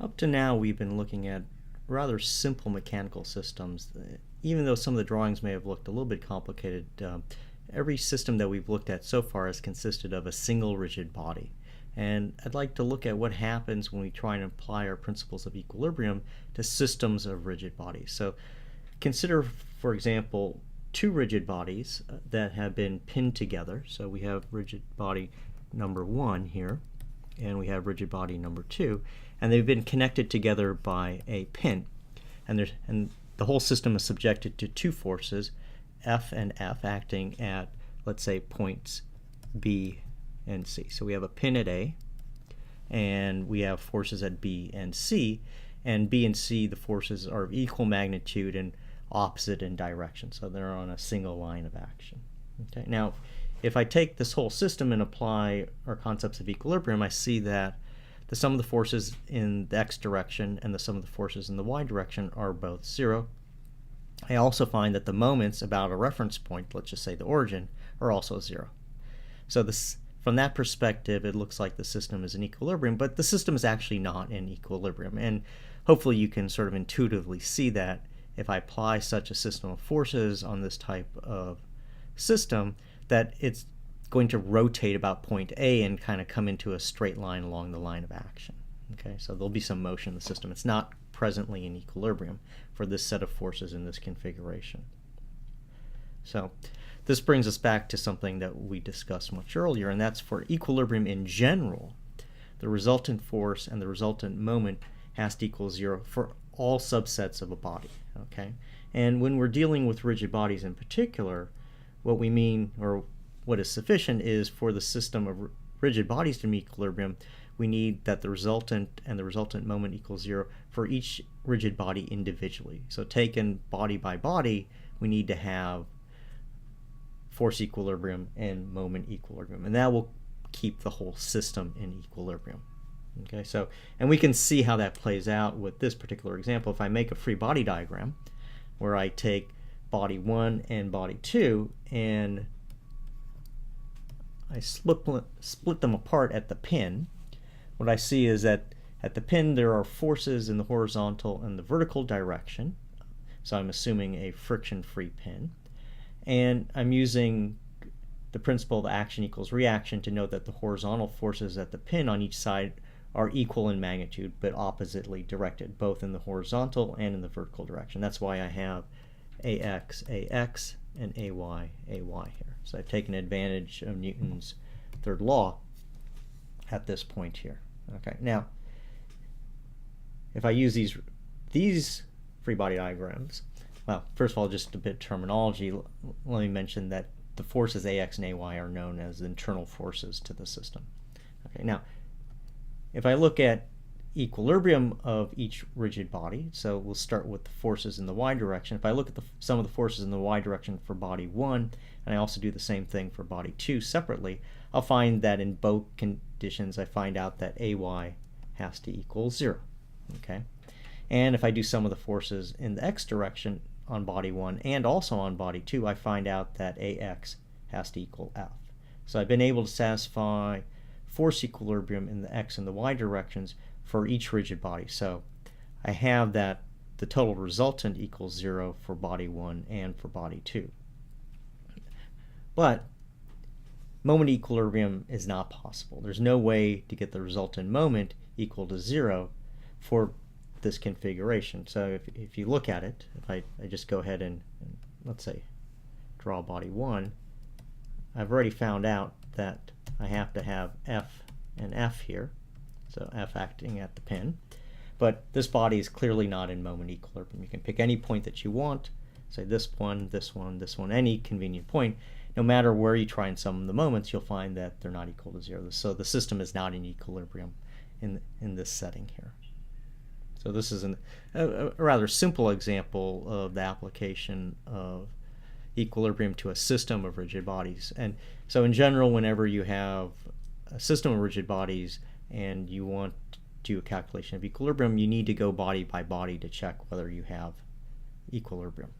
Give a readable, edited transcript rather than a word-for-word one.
Up to now, we've been looking at rather simple mechanical systems. Even though some of the drawings may have looked a little bit complicated, every system that we've looked at so far has consisted of a single rigid body. And I'd like to look at what happens when we try and apply our principles of equilibrium to systems of rigid bodies. So consider, for example, two rigid bodies that have been pinned together. So we have rigid body number 1 here, and we have rigid body number 2, and they've been connected together by a pin. And the whole system is subjected to two forces, F and F, acting at, let's say, points B and C. So we have a pin at A, and we have forces at B and C. And B and C, the forces are of equal magnitude and opposite in direction, so they're on a single line of action. Okay. Now, if I take this whole system and apply our concepts of equilibrium, I see that the sum of the forces in the x direction and the sum of the forces in the y direction are both 0. I also find that the moments about a reference point, let's just say the origin, are also 0. So from that perspective, it looks like the system is in equilibrium, but the system is actually not in equilibrium. And hopefully you can sort of intuitively see that if I apply such a system of forces on this type of system, that it's going to rotate about point A and kind of come into a straight line along the line of action. Okay, so there'll be some motion in the system. It's not presently in equilibrium for this set of forces in this configuration. So this brings us back to something that we discussed much earlier, and that's for equilibrium in general, the resultant force and the resultant moment has to equal 0 for all subsets of a body. Okay, and when we're dealing with rigid bodies in particular, what we mean, or what is sufficient, is for the system of rigid bodies to meet equilibrium, we need that the resultant and the resultant moment equals 0 for each rigid body individually. So taken body by body, we need to have force equilibrium and moment equilibrium, and that will keep the whole system in equilibrium. Okay, so, and we can see how that plays out with this particular example. If I make a free body diagram where I take body 1 and body 2 and I split them apart at the pin, what I see is that at the pin there are forces in the horizontal and the vertical direction. So I'm assuming a friction-free pin. And I'm using the principle of action equals reaction to note that the horizontal forces at the pin on each side are equal in magnitude but oppositely directed, both in the horizontal and in the vertical direction. That's why I have AX, AX, and AY, AY here. So I've taken advantage of Newton's third law at this point here. Okay, now if I use these free body diagrams, well, first of all, just a bit of terminology. Let me mention that the forces AX and AY are known as internal forces to the system. Okay, now if I look at equilibrium of each rigid body, so we'll start with the forces in the y direction. If I look at the sum of the forces in the y direction for body 1, and I also do the same thing for body 2 separately, I'll find that in both conditions I find out that AY has to equal 0. Okay, and if I do sum of the forces in the x direction on body 1 and also on body 2, I find out that AX has to equal F. So I've been able to satisfy force equilibrium in the x and the y directions for each rigid body. So I have that the total resultant equals 0 for body 1 and for body 2. But moment equilibrium is not possible. There's no way to get the resultant moment equal to 0 for this configuration. So if you look at it, if I just go ahead and let's say draw body 1, I've already found out that I have to have F and F here, so F acting at the pin. But this body is clearly not in moment equilibrium. You can pick any point that you want, say this one, this one, this one, any convenient point. No matter where you try and sum the moments, you'll find that they're not equal to 0. So the system is not in equilibrium in this setting here. So this is a rather simple example of the application of equilibrium to a system of rigid bodies. And so in general, whenever you have a system of rigid bodies and you want to do a calculation of equilibrium, you need to go body by body to check whether you have equilibrium.